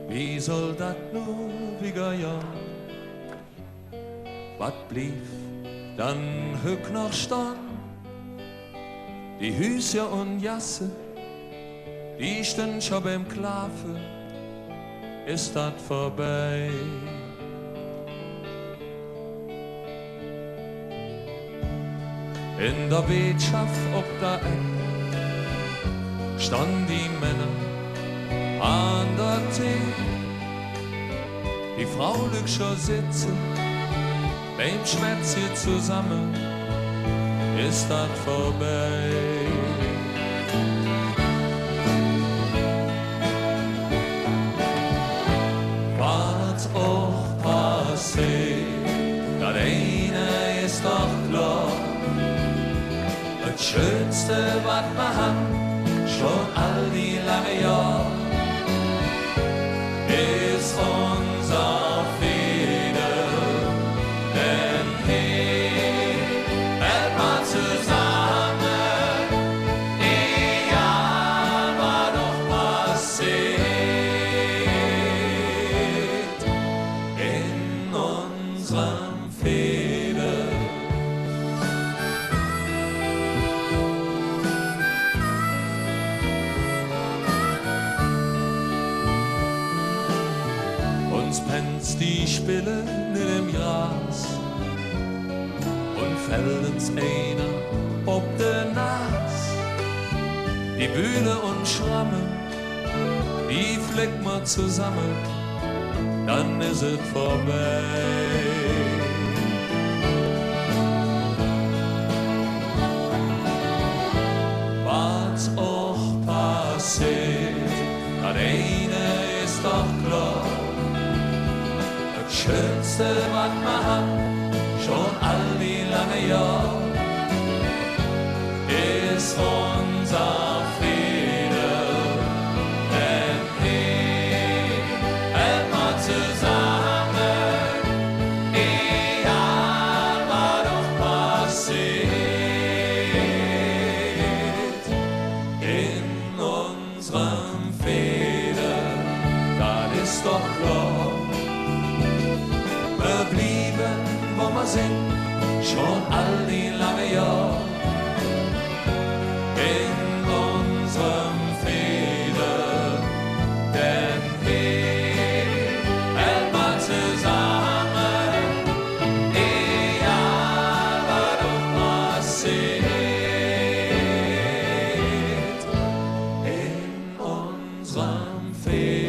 Wie soll dat nu wieder ja? Wat blieb dann höck noch stand? Die Hüse und Jasse, die stehen schon beim Klafe, ist dat vorbei. In der Wirtschaft ob der Eck stand die Männer an der Tee. Die Frau lügt schon sitzen, beim Schwätzchen zusammen, ist dat vorbei. Was auch passiert, das eine ist doch klar. Das Schönste, was man hat, schon all die lange Jahre, ist unser Friede. Denn hier hält man zusammen, egal was doch passiert, in unserem Friede. Uns pennt's die Spille in dem Gras und fällt uns einer ob de Nas. Die Bühne und Schramme, die flickt man zusammen, dann ist es vorbei. Was auch passiert, das eine ist doch klar. Das Schönste, was man hat, schon all die lange Jahre, ist unser Friede. Denn hier hält man zusammen, egal was doch passiert, in unserem Friede, das ist doch klar. Wir blieben, wo wir sind, schon all die lange Jahre, in unserem Friede. Denn hier hält man zusammen, egal was doch passiert, in unserem Friede.